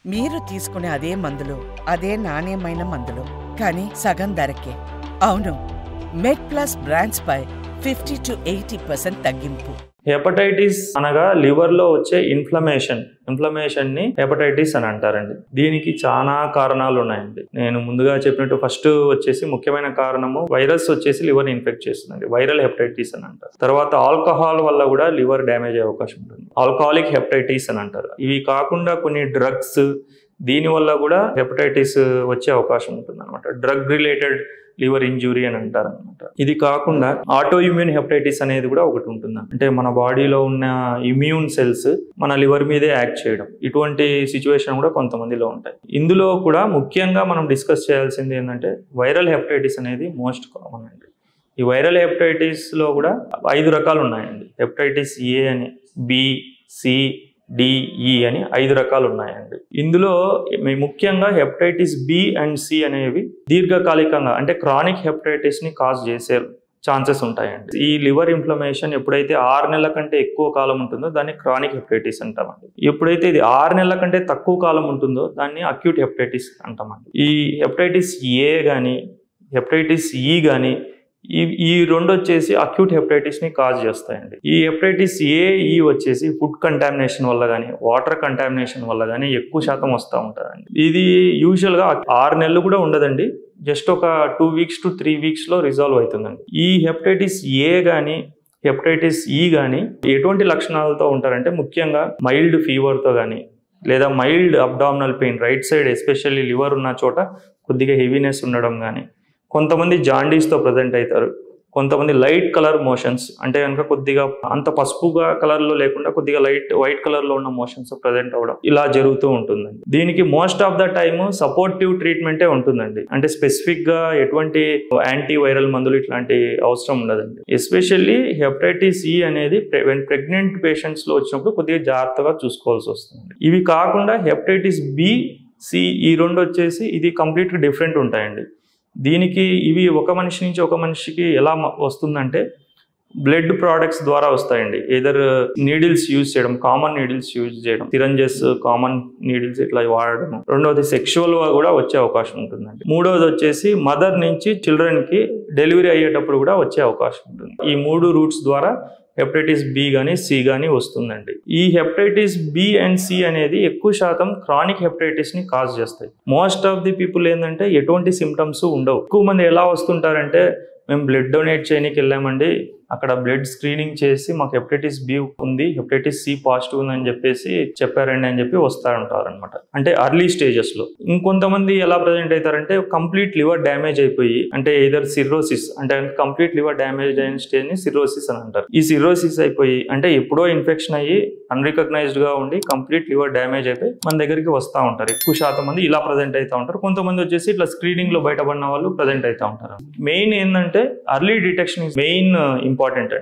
మీరు తీసుకునే అదే మందులు, అదే నాణ్యమైన మందులు, కానీ సగం ధరకే. అవును, మెడ్ప్లస్ బ్రాండ్స్ పై 50 to 80% తగ్గింపు. హెపటైటిస్ అనగా లివర్ లో వచ్చే ఇన్ఫ్లమేషన్ ని హెపటైటిస్ అని అంటారండి. దీనికి చాలా కారణాలు ఉన్నాయండి. నేను ముందుగా చెప్పినట్టు ఫస్ట్ వచ్చేసి ముఖ్యమైన కారణము వైరస్ వచ్చేసి లివర్ ఇన్ఫెక్ట్ చేస్తుందండి. వైరల్ హెపటైటిస్ అని అంటారు. తర్వాత ఆల్కహాల్ వల్ల కూడా లివర్ డ్యామేజ్ అయ్యే అవకాశం ఉంటుంది. ఆల్కహాలిక్ హెపటైటిస్ అని అంటారు. ఇవి కాకుండా కొన్ని డ్రగ్స్, దీని వల్ల కూడా హెపటైటిస్ వచ్చే అవకాశం ఉంటుంది అనమాట. డ్రగ్ రిలేటెడ్ లివర్ ఇంజురీ అని అంటారు అనమాట. ఇది కాకుండా ఆటో ఇమ్యూన్ హెపటైటిస్ అనేది కూడా ఒకటి ఉంటుంది. అంటే మన బాడీలో ఉన్న ఇమ్యూన్ సెల్స్ మన లివర్ మీదే యాక్ట్ చేయడం, ఇటువంటి సిచ్యువేషన్ కూడా కొంతమందిలో ఉంటాయి. ఇందులో కూడా ముఖ్యంగా మనం డిస్కస్ చేయాల్సింది ఏంటంటే వైరల్ హెపటైటిస్ అనేది మోస్ట్ కామన్ అండి. ఈ వైరల్ హెపటైటిస్ లో కూడా 5 రకాలు ఉన్నాయండి. హెపటైటిస్ ఏ అని, బి, సి, డిఈ అని 5 రకాలు ఉన్నాయండి. ఇందులో ముఖ్యంగా హెపటైటిస్ బి అండ్ సి అనేవి దీర్ఘకాలికంగా అంటే క్రానిక్ హెపటైటిస్ ని కాజ్ చేసే ఛాన్సెస్ ఉంటాయండి. ఈ లివర్ ఇన్ఫ్లమేషన్ ఎప్పుడైతే 6 నెలల కంటే ఎక్కువ కాలం ఉంటుందో దాన్ని క్రానిక్ హెపటైటిస్ అంటామండి. ఎప్పుడైతే ఇది 6 నెలల కంటే తక్కువ కాలం ఉంటుందో దాన్ని అక్యూట్ హెపటైటిస్ అంటామండి. ఈ హెపటైటిస్ ఏ కానీ హెపటైటిస్ ఈ కానీ ఈ రెండు వచ్చేసి అక్యూట్ హెపటైటిస్ ని కాజ్ చేస్తాయండి. ఈ హెపటైటిస్ ఈ వచ్చేసి ఫుడ్ కంటామినేషన్ వల్ల కానీ వాటర్ కంటామినేషన్ వల్ల కానీ ఎక్కువ శాతం వస్తూ ఉంటుందండి. ఇది యూజువల్ గా 6 నెలలు కూడా ఉండదండి. జస్ట్ ఒక 2 weeks to 3 weeks లో రిజాల్వ్ అవుతుందండి. ఈ హెపటైటిస్ ఏ కానీ హెపటైటిస్ ఈ కానీ ఎటువంటి లక్షణాలతో ఉంటారంటే ముఖ్యంగా మైల్డ్ ఫీవర్తో కానీ లేదా mild abdominal pain, right side especially liver ఉన్న చోట కొద్దిగా హెవీనెస్ ఉండడం కానీ, కొంతమంది జాండీస్తో ప్రజెంట్ అవుతారు. కొంతమంది లైట్ కలర్ మోషన్స్ అంటే కనుక కొద్దిగా అంత పసుపుగా కలర్లో లేకుండా కొద్దిగా లైట్ వైట్ కలర్లో ఉన్న మోషన్స్ ప్రజెంట్ అవ్వడం ఇలా జరుగుతూ ఉంటుందండి. దీనికి most of the time supportive ట్రీట్మెంటే ఉంటుందండి. అంటే స్పెసిఫిక్గా ఎటువంటి యాంటీ వైరల్ మందులు ఇట్లాంటి అవసరం ఉండదండి. ఎస్పెషల్లీ హెపటైటిస్ ఈ అనేది ప్రెగ్నెంట్ పేషెంట్స్లో వచ్చినప్పుడు కొద్దిగా జాగ్రత్తగా చూసుకోవాల్సి వస్తుంది. ఇవి కాకుండా హెపటైటిస్ బి, సి ఈ రెండు వచ్చేసి ఇది కంప్లీట్గా డిఫరెంట్ ఉంటాయండి. దీనికి ఇవి ఒక మనిషి నుంచి ఒక మనిషికి ఎలా వస్తుందంటే బ్లడ్ ప్రోడక్ట్స్ ద్వారా వస్తాయండి. ఏదర్ నీడిల్స్ యూజ్ చేయడం, కామన్ నీడిల్స్ యూజ్ చేయడం, సిరంజెస్, కామన్ నీడిల్స్ ఇట్లా వాడడం. రెండవది సెక్షువల్ గా కూడా వచ్చే అవకాశం ఉంటుందండి. మూడవది వచ్చేసి మదర్ నుంచి చిల్డ్రన్ కి డెలివరీ అయ్యేటప్పుడు కూడా వచ్చే అవకాశం ఉంటుంది. ఈ 3 రూట్స్ ద్వారా హెపటైటిస్ బి కానీ సి కానీ వస్తుందండి. ఈ హెపటైటిస్ బి అండ్ సి అనేది ఎక్కువ శాతం క్రానిక్ హెపటైటిస్ ని కాజ్ చేస్తాయి. మోస్ట్ ఆఫ్ ది పీపుల్ ఏంటంటే ఎటువంటి సిమ్టమ్స్ ఉండవు. ఎక్కువ మంది ఎలా వస్తుంటారంటే మేము బ్లడ్ డొనేట్ చేయడానికి వెళ్ళామండి, అక్కడ బ్లడ్ స్క్రీనింగ్ చేసి మాకు హెపటైటిస్ బి ఉంది, హెపటైటిస్ సి పాజిటివ్ ఉందని చెప్పేసి చెప్పారండి అని చెప్పి వస్తారంటారు అనమాట. అంటే అర్లీ స్టేజెస్ లో. ఇంకొంతమంది ఎలా ప్రజెంట్ అవుతారంటే కంప్లీట్ లివర్ డ్యామేజ్ అయిపోయి, అంటే ఏదర్ సిర్రోసిస్ అంటే కంప్లీట్ లివర్ డ్యామేజ్ అయిన స్టేజ్ ని సిర్రోసిస్ అని అంటారు. ఈ సిర్రోసిస్ అయిపోయి అంటే ఎప్పుడో ఇన్ఫెక్షన్ అయ్యి అన్రికగ్నైజ్డ్ గా ఉండి కంప్లీట్ లివర్ డ్యామేజ్ అయిపోయి మన దగ్గరికి వస్తూ ఉంటారు. ఎక్కువ శాతం మంది ఇలా ప్రజెంట్ అవుతూ ఉంటారు. కొంతమంది వచ్చేసి ఇట్లా స్క్రీనింగ్ లో బయటపడిన వాళ్ళు ప్రజెంట్ అవుతూ ఉంటారు. మెయిన్ ఏంటంటే early detection is main important అండి.